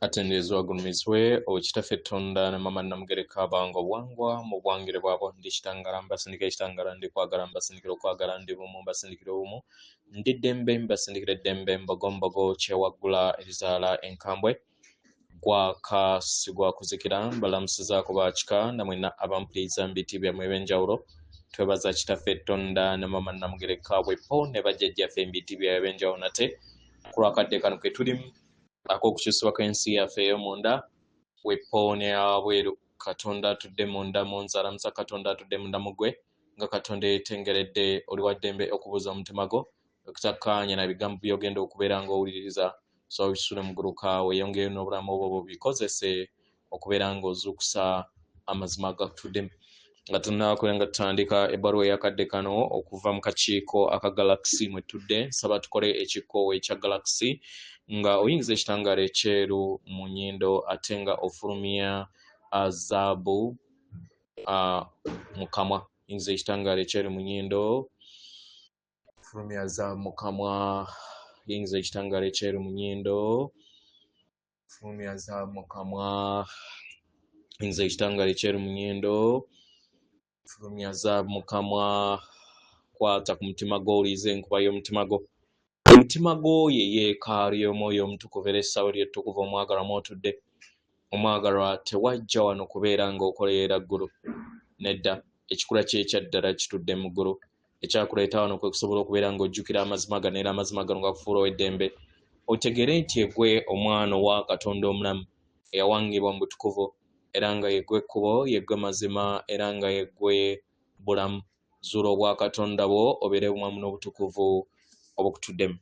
atendezwa gulumizibwe okitaffe Tonda ne mama Namugereka bango bwangwa mu bwangire bwabo ndi kitangala mbasindika ekitangala ndi kwagala mbasindikira okwagala ndi bumu mbasindikira obumu ndi ddembe mbasindikira eddembe mbogombogo kyewaggula erizaala enkambwe gwakasigwa kuzikira mbalamusiza kubakika namwena abampuliriza mbiti byammwe eb'enjawulo twebaza kitaffe Tonda ne mama Namugereka bwepo ne bajjajjaffe mbiti byammwe eb'enjawulo nate ku lwakadde kano ke tulimu ak'okukyusibwa kw'ensi yaffe ey'omunda wepo ne abweru Katonda atudde munda mu nzalamusa Katonda atudde munda mu ggwe nga Katonda yeetengeredde oli wa ddembe okubuuza omutima gwo okutakkaanya na bigambo by'ogenda okubeera ng'owuliriza so bisule mu gguluka weeyongere n'obulamu obwo bikozese okubeera ng'ozuukusa amazima agatuddemu nga tunnabakwera nga tutandika ebbaluwa ey'akadde kano okuva mu kakiiko aka Galaxy mwe tudde nsaba tukole ekikoowe ekya Galaxy nga oyingiza ekitangaala ekyeru mu nnyindo ate nga ofulumya zaabu mu kamwa. Oyingiza ekitangaala ekyeru mu nnyindo ofulumya zaabu mu kamwa. Oyingiza ekitangaala ekyeru mu nnyindo ofulumya zaabu mu kamwa. Oyingiza ekitangaala ekyeru mu nnyindo ofulumya zaabu mu kamwa. Kwata ku mutima gwo owulirize enkuba y'omutima gwo. Omutima gwo ye yeekaalu y'omwoyo omutukuvu era essaawa ly'ettukuvu omwagalwa mw'otudde. Omwagalwa tewajja wano kubeera ng'okolerera ggulu. Nedda ekikula kye ekyaddala kitudde mu ggulu. Ekyakuleeta wano kwe kusobola okubeera ng'ojjukira amazima gano era amazima gano gakufuula ow'eddembe. Otegere nti egwe omwana owa Katonda omulamu eyawangibwa mu butukuvu era nga yeggwe ekkubo yeggwe mazima era nga yeggwe bulamu. Zuula obwa Katonda bwo obeere bumwamu n'obutukuvu obukutuddemu.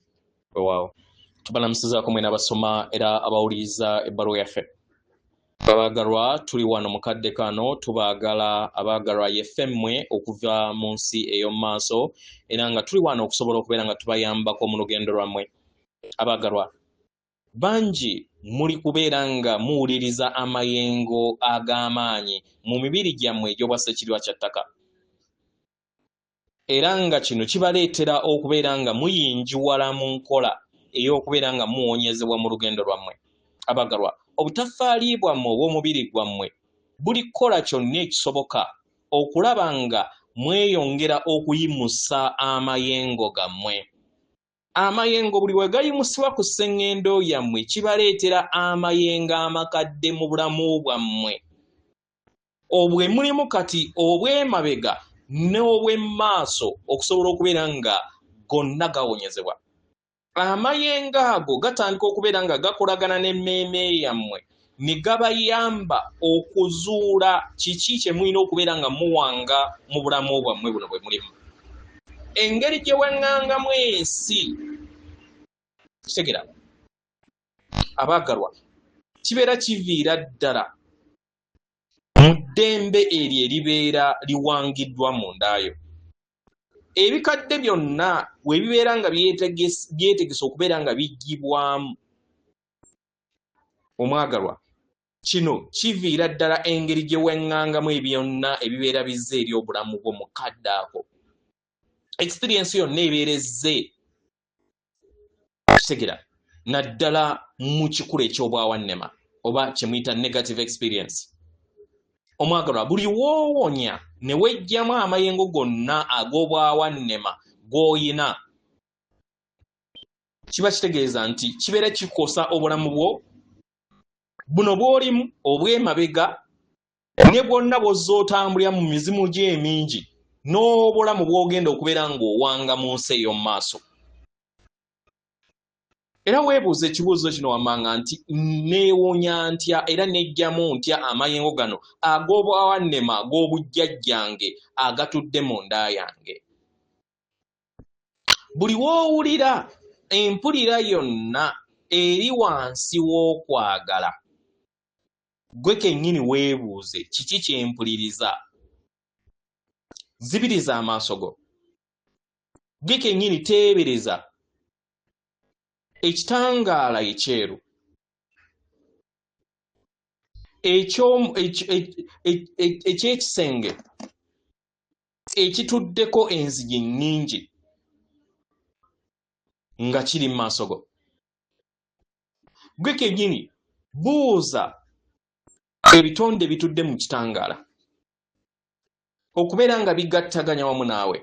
Weewaawo tubalamusizaako mwena abasoma era abawuliriza ebbaluwa yaffe. Abaagalwa tuli wano mu kadde kano tubaagala abaagalwa yeffe mmwe okuva mu nsi ey'omu maaso era nga tuli wano okusobola okubeera nga tubayambako mu lugendo lwammwe. Abaagalwa bangi muli kubeera nga muwuliriza amayengo ag'amaanyi mu mibiri gyammwe egy'obwassekirwa kya ttaka. Era nga kino kibaleetera okubeera nga muyinjiwala mu nkola ey'okubeera nga muwonyezebwa mu lugendo lwammwe. Abaagalwa obutafaali bwammwe obw'omubiri gwammwe buli kukola kyonna ekisoboka okulaba nga mweyongera okuyimusa amayengo gammwe. Amayengo buli we gayimusibwa ku sseŋŋendo yammwe kibaleetera amayengo amakadde mu bulamu bwammwe. Obwe mulimu kati obw'emabega n'obw'emmaaso okusobola okubeera nga gonna gawonyezebwa. Amayengo ago gatandika okubeera nga gakolagana n'emmeeme yammwe ne gabayamba okuzuula kiki kye mulina okubeera nga muwanga mu bulamu bwammwe buno bwe mulimu. Engeri gye weŋŋangamu ensi kitegera abaagalwa kibeera kiviira ddala mu ddembe eryo eribeera liwangiddwa mu ndaayo. Ebikadde byonna we bibeera nga byetegesa okubeera nga biggibwamu. Omwagalwa kino kiviira ddala engeri gye weŋŋangamu ebyonna ebibeera bizze eri obulamu bwo mu kadde ako. Experience yonna ebeerezze kitegera naddala mu kikula eky'obwawannema oba kye muyita negative experience. Omwagalwa buli woowonya ne wejjamu amayengo gonna ag'obwawannema g'oyina kiba kitegeeza nti kibeera kikosa obulamu bwo buno bw'olimu obw'emabega ne bwonna bw'ozza otambulira mu mizimu gye emingi n'obulamu bw'ogenda okubeera ng'owanga mu nsi ey'omu maaso. Era weebuuza ekibuuzo kino wammanga nti neewonya ntya era nejjamu ntya amayengo gano ag'obwawannema ag'obujjajjange agatudde mu nda yange. Buli w'owulira empulira yonna eri wansi w'okwagala gwe kennyini weebuuze kiki kyempuliriza. Zibiriza amaaso go. Gwe kennyini teebereza ekitangaala ekyeru eky'ekisenge ekituddeko enzigi nnyingi nga kiri mu maaso go. Gwe kennyini buuza ebitonde bitudde mu kitangala okubeera nga bigattaganya wamu naawe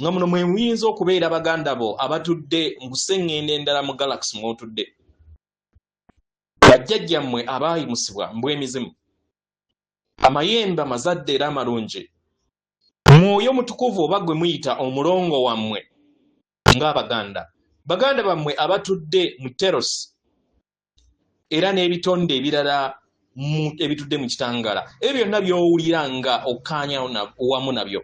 nga muno mwe muyinza okubeera baganda bo abatudde mu kuseŋŋenda endala mu galaxy mw'otudde bajjajjammwe abaayimusibwa mbw'emizimu amayembe amazadde era amalungi mwoyo mutukuvu oba gwe muyita omulongo wammwe ng'abaganda baganda bammwe abatudde mu teros era n'ebitonde ebirala ebitudde mu kitangala ebyo byonna by'owulira nga okkaanya wamu nabyo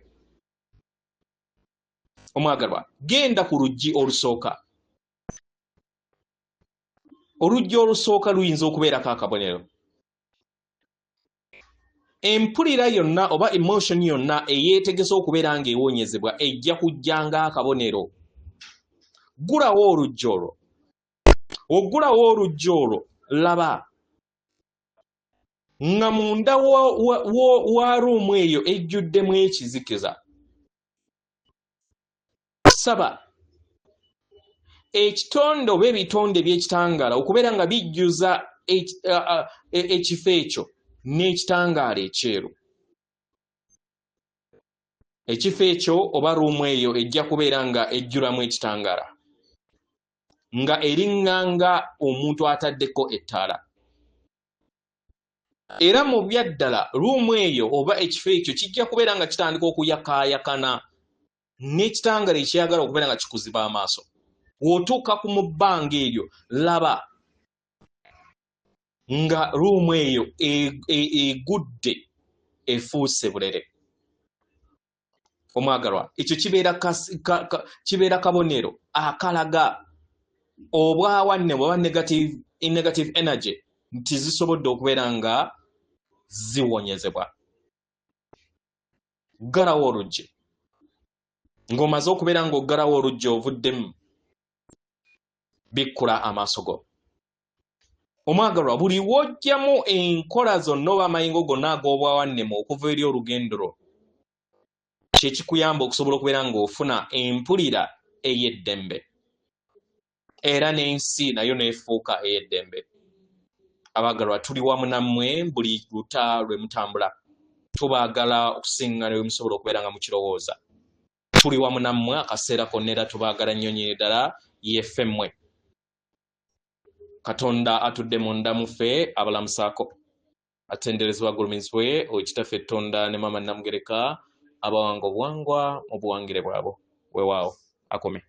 omwagalwa genda ku luggi olusooka oluggi olusooka luyinza okubeerako akabonero empulira yonna oba emotion yonna eyeetegese okubeera nga ewonyezebwa ejja kujjanga akabonero gulawo oluggi olwo ogulawo oluggi olwo laba nga munda wa ruumu eyo ejjuddemu ekizikiza saba ekitonde oba ebitonde by'ekitangaala okubeera nga bijjuza ekifo ekyo n'ekitangaala ekyeru ekifo ekyo oba ruumu eyo ejja kubeera nga ejjulamu ekitangaala nga eriŋŋanga omuntu ataddeko ettaala era mu byaddala ruumu eyo oba ekifo ekyo kijja kubeera nga kitandika okuyakaayakana n'ekitangaala ekyagala okubeera nga kikuziba amaaso w'otuuka ku mu bbanga eryo laba nga ruumu eyo egudde efuuse bulere omwagalwa ekyo kibeera kabonero akalaga obwawanne bwaba negative energy nti zisobodde okubeera nga ziwonyezebwa ggalawo oluggi ng'omaze okubeera ng'oggalawo oluggi ovuddemu bikkula amaaso go omwagalwa buli wojjamu enkola zonna oba amayingo gonna ag'obwawannemu okuva eri olugendo lwo kyekikuyamba okusobola okubeera ng'ofuna empulira ey'eddembe era n'ensi nayo neefuuka ey'eddembe abagalwa tuli wamu nammwe buli luta lwe mutambula tubaagala okusinga ne musobola okubeera nga mukirowooza tuli wamu nammwe akaseera konna era tubaagala nnyonyere ddala yeffemmwe katonda atudde munda muffe abalamusaako atenderezebwa agulumizibwe okitaffe ettonda ne maama Namugereka abawanga obuwangwa mu buwangire bwabo weewaawo akome